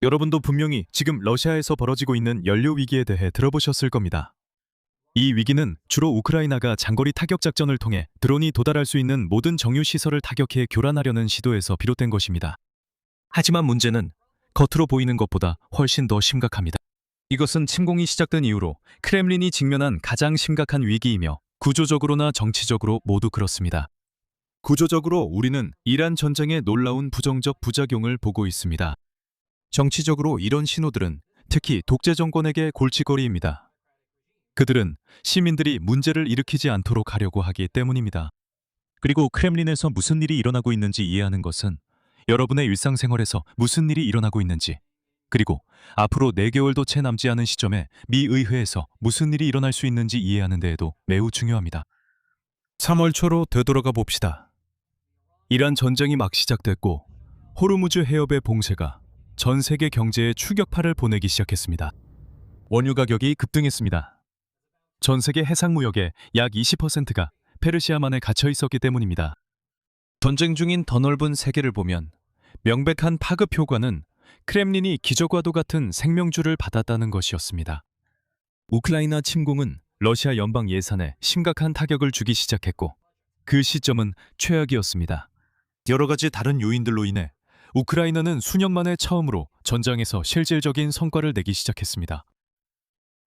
여러분도 분명히 지금 러시아에서 벌어지고 있는 연료 위기에 대해 들어보셨을 겁니다. 이 위기는 주로 우크라이나가 장거리 타격 작전을 통해 드론이 도달할 수 있는 모든 정유 시설을 타격해 교란하려는 시도에서 비롯된 것입니다. 하지만 문제는 겉으로 보이는 것보다 훨씬 더 심각합니다. 이것은 침공이 시작된 이후로 크렘린이 직면한 가장 심각한 위기이며 구조적으로나 정치적으로 모두 그렇습니다. 구조적으로 우리는 이란 전쟁의 놀라운 부정적 부작용을 보고 있습니다. 정치적으로 이런 신호들은 특히 독재 정권에게 골칫거리입니다. 그들은 시민들이 문제를 일으키지 않도록 하려고 하기 때문입니다. 그리고 크렘린에서 무슨 일이 일어나고 있는지 이해하는 것은 여러분의 일상생활에서 무슨 일이 일어나고 있는지, 그리고 앞으로 4개월도 채 남지 않은 시점에 미 의회에서 무슨 일이 일어날 수 있는지 이해하는 데에도 매우 중요합니다. 3월 초로 되돌아가 봅시다. 이란 전쟁이 막 시작됐고 호르무즈 해협의 봉쇄가 전 세계 경제에 충격파를 보내기 시작했습니다. 원유 가격이 급등했습니다. 전 세계 해상 무역의 약 20%가 페르시아만에 갇혀 있었기 때문입니다. 전쟁 중인 더 넓은 세계를 보면 명백한 파급 효과는 크렘린이 기적과도 같은 생명줄을 받았다는 것이었습니다. 우크라이나 침공은 러시아 연방 예산에 심각한 타격을 주기 시작했고 그 시점은 최악이었습니다. 여러 가지 다른 요인들로 인해 우크라이나는 수년 만에 처음으로 전장에서 실질적인 성과를 내기 시작했습니다.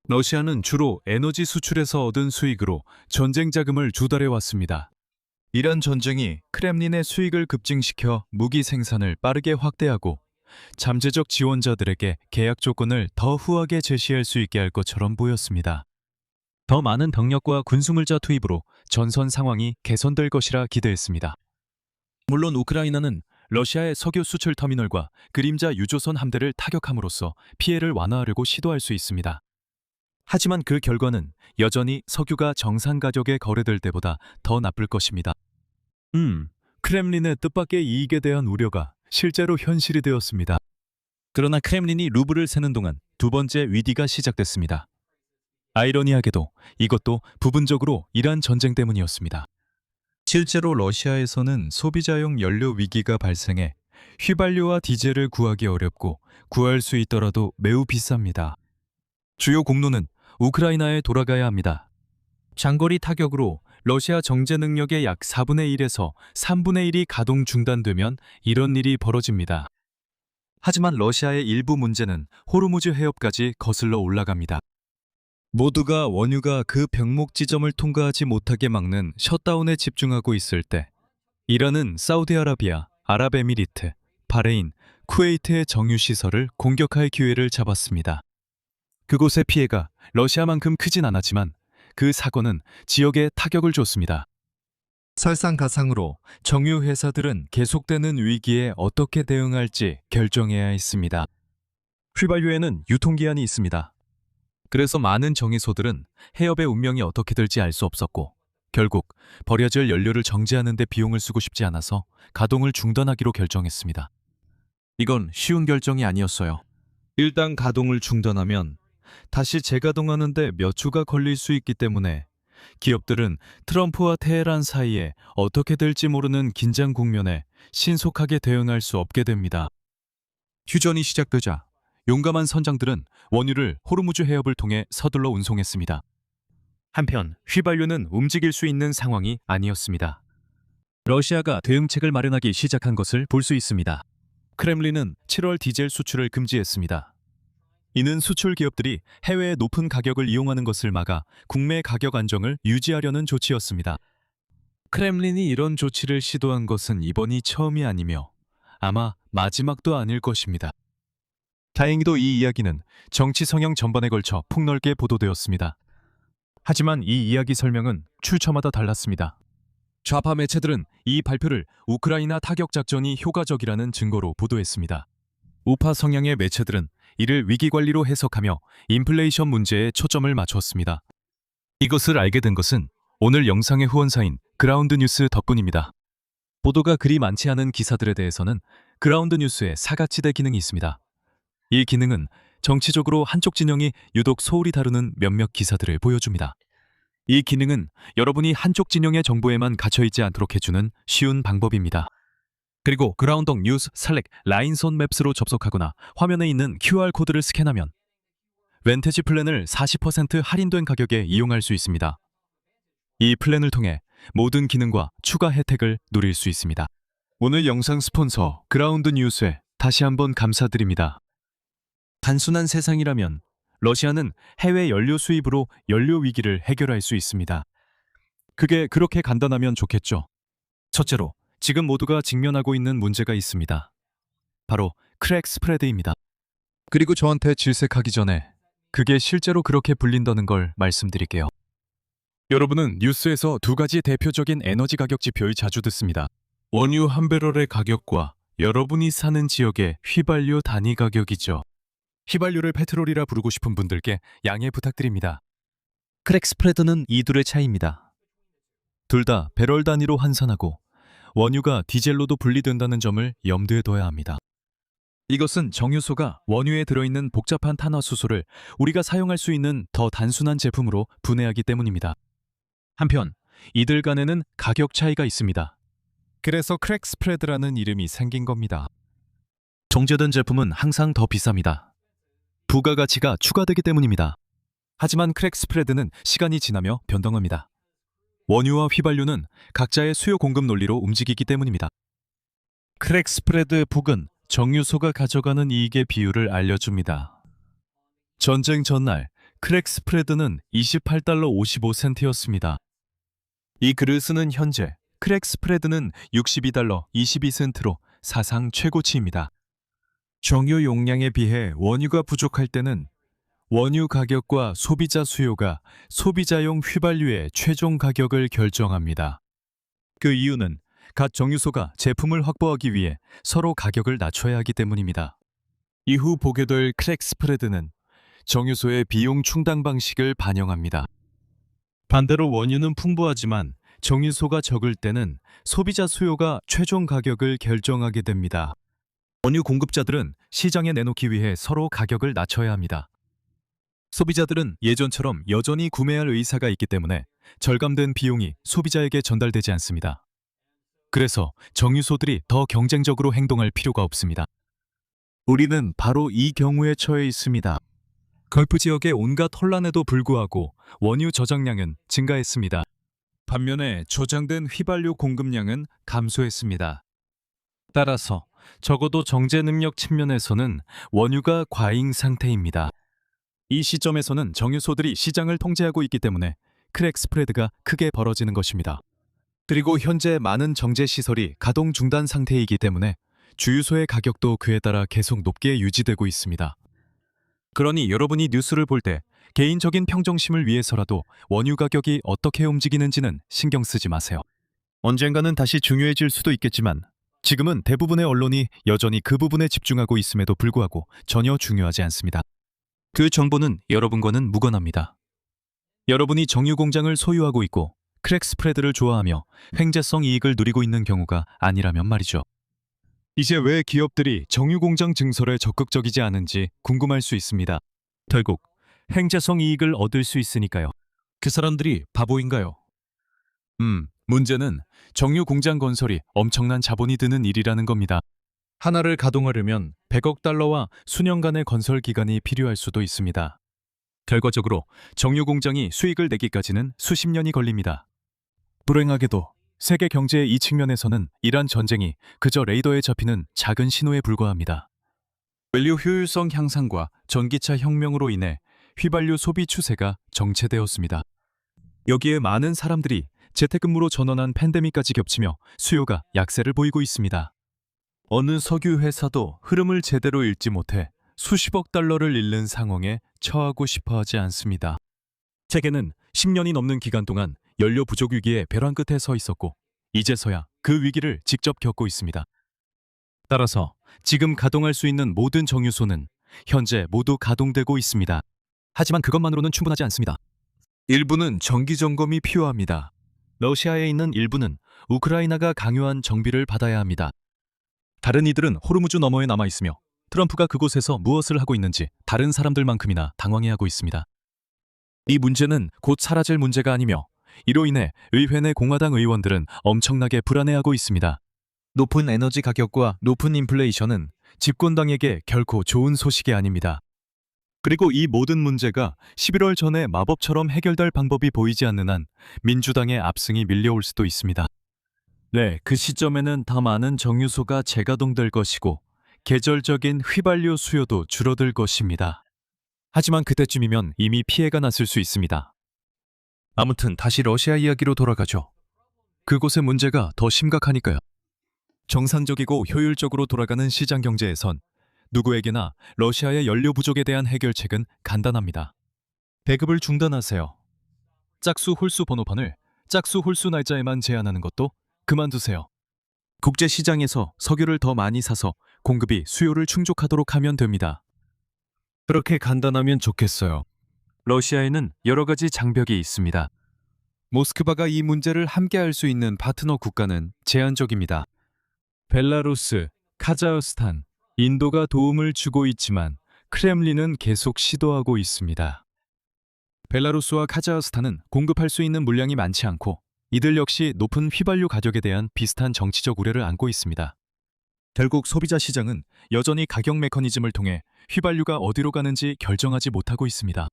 러시아는 주로 에너지 수출에서 얻은 수익으로 전쟁 자금을 조달해 왔습니다. 이란 전쟁이 크렘린의 수익을 급증시켜 무기 생산을 빠르게 확대하고 잠재적 지원자들에게 계약 조건을 더 후하게 제시할 수 있게 할 것처럼 보였습니다. 더 많은 병력과 군수물자 투입으로 전선 상황이 개선될 것이라 기대했습니다. 물론 우크라이나는 러시아의 석유 수출 터미널과 그림자 유조선 함대를 타격함으로써 피해를 완화하려고 시도할 수 있습니다. 하지만 그 결과는 여전히 석유가 정상 가격에 거래될 때보다 더 나쁠 것입니다. 크렘린의 뜻밖의 이익에 대한 우려가 실제로 현실이 되었습니다. 그러나 크렘린이 루블을 세는 동안 두 번째 위기가 시작됐습니다. 아이러니하게도 이것도 부분적으로 이란 전쟁 때문이었습니다. 실제로 러시아에서는 소비자용 연료 위기가 발생해 휘발유와 디젤을 구하기 어렵고 구할 수 있더라도 매우 비쌉니다. 주요 공로는 우크라이나에 돌아가야 합니다. 장거리 타격으로 러시아 정제 능력의 약 4분의 1에서 3분의 1이 가동 중단되면 이런 일이 벌어집니다. 하지만 러시아의 일부 문제는 호르무즈 해협까지 거슬러 올라갑니다. 모두가 원유가 그 병목 지점을 통과하지 못하게 막는 셧다운에 집중하고 있을 때 이란은 사우디아라비아, 아랍에미리트, 바레인, 쿠웨이트의 정유시설을 공격할 기회를 잡았습니다. 그곳의 피해가 러시아만큼 크진 않았지만 그 사건은 지역에 타격을 줬습니다. 설상가상으로 정유 회사들은 계속되는 위기에 어떻게 대응할지 결정해야 했습니다. 휘발유에는 유통기한이 있습니다. 그래서 많은 정유소들은 해협의 운명이 어떻게 될지 알 수 없었고 결국 버려질 연료를 정지하는 데 비용을 쓰고 싶지 않아서 가동을 중단하기로 결정했습니다. 이건 쉬운 결정이 아니었어요. 일단 가동을 중단하면 다시 재가동하는 데 몇 주가 걸릴 수 있기 때문에 기업들은 트럼프와 테헤란 사이에 어떻게 될지 모르는 긴장 국면에 신속하게 대응할 수 없게 됩니다. 휴전이 시작되자 용감한 선장들은 원유를 호르무즈 해협을 통해 서둘러 운송했습니다. 한편 휘발유는 움직일 수 있는 상황이 아니었습니다. 러시아가 대응책을 마련하기 시작한 것을 볼 수 있습니다. 크렘린은 7월 디젤 수출을 금지했습니다. 이는 수출 기업들이 해외의 높은 가격을 이용하는 것을 막아 국내 가격 안정을 유지하려는 조치였습니다. 크렘린이 이런 조치를 시도한 것은 이번이 처음이 아니며 아마 마지막도 아닐 것입니다. 다행히도 이 이야기는 정치 성향 전반에 걸쳐 폭넓게 보도되었습니다. 하지만 이 이야기 설명은 출처마다 달랐습니다. 좌파 매체들은 이 발표를 우크라이나 타격 작전이 효과적이라는 증거로 보도했습니다. 우파 성향의 매체들은 이를 위기관리로 해석하며 인플레이션 문제에 초점을 맞췄습니다. 이것을 알게 된 것은 오늘 영상의 후원사인 그라운드 뉴스 덕분입니다. 보도가 그리 많지 않은 기사들에 대해서는 그라운드 뉴스에 사각지대 기능이 있습니다. 이 기능은 정치적으로 한쪽 진영이 유독 소홀히 다루는 몇몇 기사들을 보여줍니다. 이 기능은 여러분이 한쪽 진영의 정보에만 갇혀있지 않도록 해주는 쉬운 방법입니다. 그리고 그라운동 뉴스 슬랙 라인손 맵스로 접속하거나 화면에 있는 QR코드를 스캔하면 웬테지 플랜을 40% 할인된 가격에 이용할 수 있습니다. 이 플랜을 통해 모든 기능과 추가 혜택을 누릴 수 있습니다. 오늘 영상 스폰서 그라운드 뉴스에 다시 한번 감사드립니다. 단순한 세상이라면 러시아는 해외 연료 수입으로 연료 위기를 해결할 수 있습니다. 그게 그렇게 간단하면 좋겠죠. 첫째로, 지금 모두가 직면하고 있는 문제가 있습니다. 바로 크랙 스프레드입니다. 그리고 저한테 질색하기 전에 그게 실제로 그렇게 불린다는 걸 말씀드릴게요. 여러분은 뉴스에서 두 가지 대표적인 에너지 가격 지표를 자주 듣습니다. 원유 한 배럴의 가격과 여러분이 사는 지역의 휘발유 단위 가격이죠. 휘발유를 페트롤이라 부르고 싶은 분들께 양해 부탁드립니다. 크랙 스프레드는 이 둘의 차이입니다. 둘 다 배럴 단위로 환산하고 원유가 디젤로도 분리된다는 점을 염두에 둬야 합니다. 이것은 정유소가 원유에 들어있는 복잡한 탄화수소를 우리가 사용할 수 있는 더 단순한 제품으로 분해하기 때문입니다. 한편 이들 간에는 가격 차이가 있습니다. 그래서 크랙 스프레드라는 이름이 생긴 겁니다. 정제된 제품은 항상 더 비쌉니다. 부가가치가 추가되기 때문입니다. 하지만 크랙 스프레드는 시간이 지나며 변동합니다. 원유와 휘발유는 각자의 수요 공급 논리로 움직이기 때문입니다. 크랙 스프레드의 폭은 정유소가 가져가는 이익의 비율을 알려줍니다. 전쟁 전날 크랙 스프레드는 28달러 55센트였습니다. 이 글을 쓰는 현재 크랙 스프레드는 62달러 22센트로 사상 최고치입니다. 정유 용량에 비해 원유가 부족할 때는 원유 가격과 소비자 수요가 소비자용 휘발유의 최종 가격을 결정합니다. 그 이유는 각 정유소가 제품을 확보하기 위해 서로 가격을 낮춰야 하기 때문입니다. 이후 보게 될 크랙 스프레드는 정유소의 비용 충당 방식을 반영합니다. 반대로 원유는 풍부하지만 정유소가 적을 때는 소비자 수요가 최종 가격을 결정하게 됩니다. 원유 공급자들은 시장에 내놓기 위해 서로 가격을 낮춰야 합니다. 소비자들은 예전처럼 여전히 구매할 의사가 있기 때문에 절감된 비용이 소비자에게 전달되지 않습니다. 그래서 정유소들이 더 경쟁적으로 행동할 필요가 없습니다. 우리는 바로 이 경우에 처해 있습니다. 걸프 지역의 온갖 혼란에도 불구하고 원유 저장량은 증가했습니다. 반면에 저장된 휘발유 공급량은 감소했습니다. 따라서 적어도 정제 능력 측면에서는 원유가 과잉 상태입니다. 이 시점에서는 정유소들이 시장을 통제하고 있기 때문에 크랙 스프레드가 크게 벌어지는 것입니다. 그리고 현재 많은 정제 시설이 가동 중단 상태이기 때문에 주유소의 가격도 그에 따라 계속 높게 유지되고 있습니다. 그러니 여러분이 뉴스를 볼 때 개인적인 평정심을 위해서라도 원유 가격이 어떻게 움직이는지는 신경 쓰지 마세요. 언젠가는 다시 중요해질 수도 있겠지만 지금은 대부분의 언론이 여전히 그 부분에 집중하고 있음에도 불구하고 전혀 중요하지 않습니다. 그 정보는 여러분과는 무관합니다. 여러분이 정유 공장을 소유하고 있고 크랙 스프레드를 좋아하며 횡재성 이익을 누리고 있는 경우가 아니라면 말이죠. 이제 왜 기업들이 정유 공장 증설에 적극적이지 않은지 궁금할 수 있습니다. 결국 횡재성 이익을 얻을 수 있으니까요. 그 사람들이 바보인가요? 문제는 정유 공장 건설이 엄청난 자본이 드는 일이라는 겁니다. 하나를 가동하려면 100억 달러와 수년간의 건설 기간이 필요할 수도 있습니다. 결과적으로 정유 공장이 수익을 내기까지는 수십 년이 걸립니다. 불행하게도 세계 경제의 이 측면에서는 이란 전쟁이 그저 레이더에 잡히는 작은 신호에 불과합니다. 원료 효율성 향상과 전기차 혁명으로 인해 휘발유 소비 추세가 정체되었습니다. 여기에 많은 사람들이 재택근무로 전환한 팬데믹까지 겹치며 수요가 약세를 보이고 있습니다. 어느 석유 회사도 흐름을 제대로 읽지 못해 수십억 달러를 잃는 상황에 처하고 싶어하지 않습니다. 세계는 10년이 넘는 기간 동안 연료 부족 위기의 벼랑 끝에 서 있었고 이제서야 그 위기를 직접 겪고 있습니다. 따라서 지금 가동할 수 있는 모든 정유소는 현재 모두 가동되고 있습니다. 하지만 그것만으로는 충분하지 않습니다. 일부는 정기 점검이 필요합니다. 러시아에 있는 일부는 우크라이나가 강요한 정비를 받아야 합니다. 다른 이들은 호르무즈 너머에 남아있으며 트럼프가 그곳에서 무엇을 하고 있는지 다른 사람들만큼이나 당황해하고 있습니다. 이 문제는 곧 사라질 문제가 아니며 이로 인해 의회 내 공화당 의원들은 엄청나게 불안해하고 있습니다. 높은 에너지 가격과 높은 인플레이션은 집권당에게 결코 좋은 소식이 아닙니다. 그리고 이 모든 문제가 11월 전에 마법처럼 해결될 방법이 보이지 않는 한 민주당의 압승이 밀려올 수도 있습니다. 네, 그 시점에는 더 많은 정유소가 재가동될 것이고 계절적인 휘발유 수요도 줄어들 것입니다. 하지만 그때쯤이면 이미 피해가 났을 수 있습니다. 아무튼 다시 러시아 이야기로 돌아가죠. 그곳의 문제가 더 심각하니까요. 정상적이고 효율적으로 돌아가는 시장 경제에선 누구에게나 러시아의 연료 부족에 대한 해결책은 간단합니다. 배급을 중단하세요. 짝수 홀수 번호판을 짝수 홀수 날짜에만 제한하는 것도 그만두세요. 국제 시장에서 석유를 더 많이 사서 공급이 수요를 충족하도록 하면 됩니다. 그렇게 간단하면 좋겠어요. 러시아에는 여러 가지 장벽이 있습니다. 모스크바가 이 문제를 함께 할 수 있는 파트너 국가는 제한적입니다. 벨라루스, 카자흐스탄, 인도가 도움을 주고 있지만 크렘린은 계속 시도하고 있습니다. 벨라루스와 카자흐스탄은 공급할 수 있는 물량이 많지 않고 이들 역시 높은 휘발유 가격에 대한 비슷한 정치적 우려를 안고 있습니다. 결국 소비자 시장은 여전히 가격 메커니즘을 통해 휘발유가 어디로 가는지 결정하지 못하고 있습니다.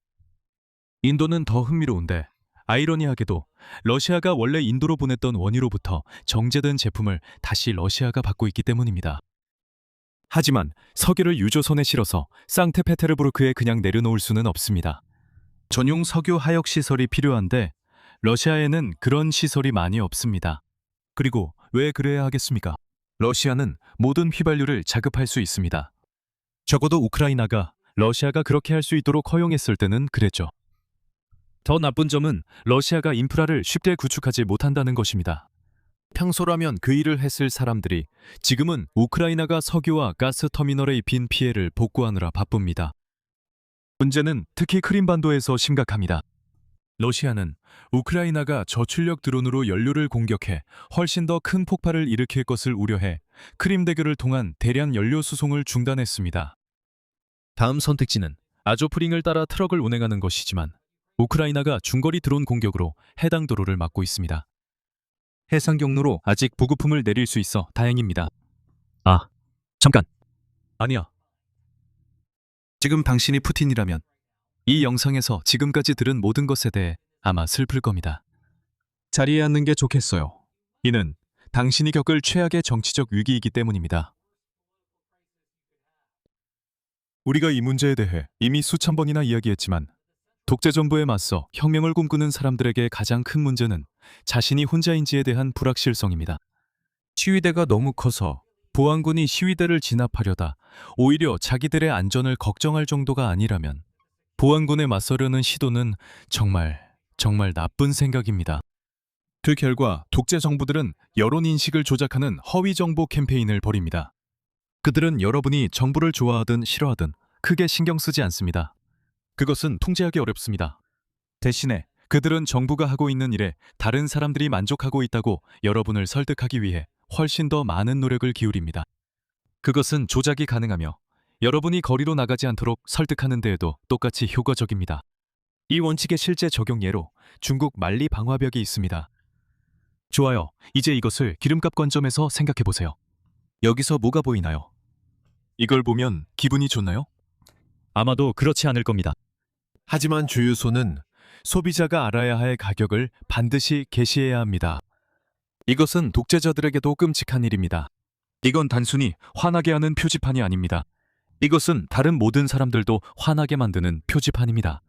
인도는 더 흥미로운데 아이러니하게도 러시아가 원래 인도로 보냈던 원유로부터 정제된 제품을 다시 러시아가 받고 있기 때문입니다. 하지만 석유를 유조선에 실어서 상트페테르부르크에 그냥 내려놓을 수는 없습니다. 전용 석유 하역 시설이 필요한데 러시아에는 그런 시설이 많이 없습니다. 그리고 왜 그래야 하겠습니까? 러시아는 모든 휘발유를 자급할 수 있습니다. 적어도 우크라이나가 러시아가 그렇게 할 수 있도록 허용했을 때는 그랬죠. 더 나쁜 점은 러시아가 인프라를 쉽게 구축하지 못한다는 것입니다. 평소라면 그 일을 했을 사람들이 지금은 우크라이나가 석유와 가스 터미널에 입힌 피해를 복구하느라 바쁩니다. 문제는 특히 크림반도에서 심각합니다. 러시아는 우크라이나가 저출력 드론으로 연료를 공격해 훨씬 더 큰 폭발을 일으킬 것을 우려해 크림 대교를 통한 대량 연료 수송을 중단했습니다. 다음 선택지는 아조프링을 따라 트럭을 운행하는 것이지만 우크라이나가 중거리 드론 공격으로 해당 도로를 막고 있습니다. 해상 경로로 아직 보급품을 내릴 수 있어 다행입니다. 아, 잠깐. 아니야. 지금 당신이 푸틴이라면 이 영상에서 지금까지 들은 모든 것에 대해 아마 슬플 겁니다. 자리에 앉는 게 좋겠어요. 이는 당신이 겪을 최악의 정치적 위기이기 때문입니다. 우리가 이 문제에 대해 이미 수천 번이나 이야기했지만 독재 정부에 맞서 혁명을 꿈꾸는 사람들에게 가장 큰 문제는 자신이 혼자인지에 대한 불확실성입니다. 시위대가 너무 커서 보안군이 시위대를 진압하려다 오히려 자기들의 안전을 걱정할 정도가 아니라면 보안군에 맞서려는 시도는 정말 나쁜 생각입니다. 그 결과 독재 정부들은 여론 인식을 조작하는 허위 정보 캠페인을 벌입니다. 그들은 여러분이 정부를 좋아하든 싫어하든 크게 신경 쓰지 않습니다. 그것은 통제하기 어렵습니다. 대신에 그들은 정부가 하고 있는 일에 다른 사람들이 만족하고 있다고 여러분을 설득하기 위해 훨씬 더 많은 노력을 기울입니다. 그것은 조작이 가능하며 여러분이 거리로 나가지 않도록 설득하는 데에도 똑같이 효과적입니다. 이 원칙의 실제 적용 예로 중국 만리 방화벽이 있습니다. 좋아요. 이제 이것을 기름값 관점에서 생각해보세요. 여기서 뭐가 보이나요? 이걸 보면 기분이 좋나요? 아마도 그렇지 않을 겁니다. 하지만 주유소는 소비자가 알아야 할 가격을 반드시 게시해야 합니다. 이것은 독재자들에게도 끔찍한 일입니다. 이건 단순히 화나게 하는 표지판이 아닙니다. 이것은 다른 모든 사람들도 화나게 만드는 표지판입니다.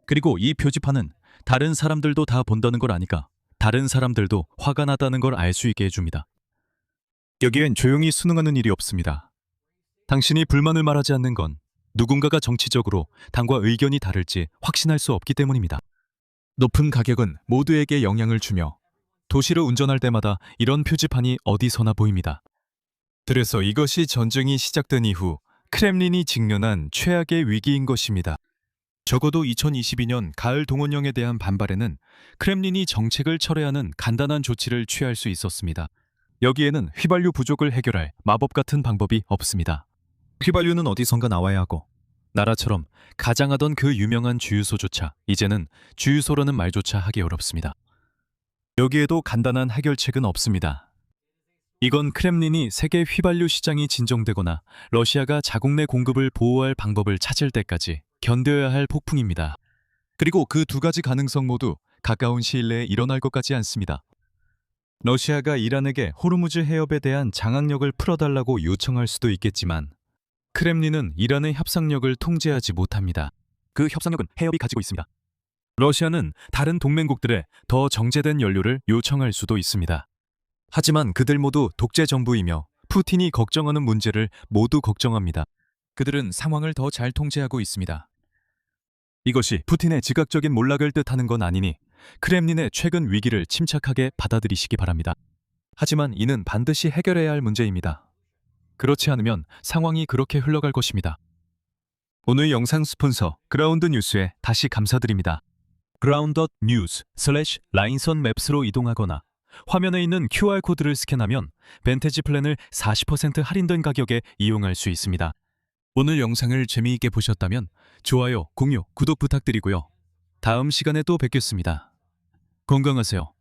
그리고 이 표지판은 다른 사람들도 다 본다는 걸 아니까 다른 사람들도 화가 나다는 걸 알 수 있게 해줍니다. 여기엔 조용히 순응하는 일이 없습니다. 당신이 불만을 말하지 않는 건 누군가가 정치적으로 당과 의견이 다를지 확신할 수 없기 때문입니다. 높은 가격은 모두에게 영향을 주며 도시를 운전할 때마다 이런 표지판이 어디서나 보입니다. 그래서 이것이 전쟁이 시작된 이후 크렘린이 직면한 최악의 위기인 것입니다. 적어도 2022년 가을 동원령에 대한 반발에는 크렘린이 정책을 철회하는 간단한 조치를 취할 수 있었습니다. 여기에는 휘발유 부족을 해결할 마법 같은 방법이 없습니다. 휘발유는 어디선가 나와야 하고 나라처럼 가장하던 그 유명한 주유소조차 이제는 주유소라는 말조차 하기 어렵습니다. 여기에도 간단한 해결책은 없습니다. 이건 크렘린이 세계 휘발유 시장이 진정되거나 러시아가 자국 내 공급을 보호할 방법을 찾을 때까지 견뎌야 할 폭풍입니다. 그리고 그 두 가지 가능성 모두 가까운 시일 내에 일어날 것 같지 않습니다. 러시아가 이란에게 호르무즈 해협에 대한 장악력을 풀어달라고 요청할 수도 있겠지만 크렘린은 이란의 협상력을 통제하지 못합니다. 그 협상력은 해협이 가지고 있습니다. 러시아는 다른 동맹국들에 더 정제된 연료를 요청할 수도 있습니다. 하지만 그들 모두 독재 정부이며 푸틴이 걱정하는 문제를 모두 걱정합니다. 그들은 상황을 더 잘 통제하고 있습니다. 이것이 푸틴의 즉각적인 몰락을 뜻하는 건 아니니 크렘린의 최근 위기를 침착하게 받아들이시기 바랍니다. 하지만 이는 반드시 해결해야 할 문제입니다. 그렇지 않으면 상황이 그렇게 흘러갈 것입니다. 오늘 영상 스폰서 그라운드 뉴스에 다시 감사드립니다. ground.news/라인선 맵스로 이동하거나 화면에 있는 QR코드를 스캔하면 벤테지 플랜을 40% 할인된 가격에 이용할 수 있습니다. 오늘 영상을 재미있게 보셨다면 좋아요, 공유, 구독 부탁드리고요. 다음 시간에 또 뵙겠습니다. 건강하세요.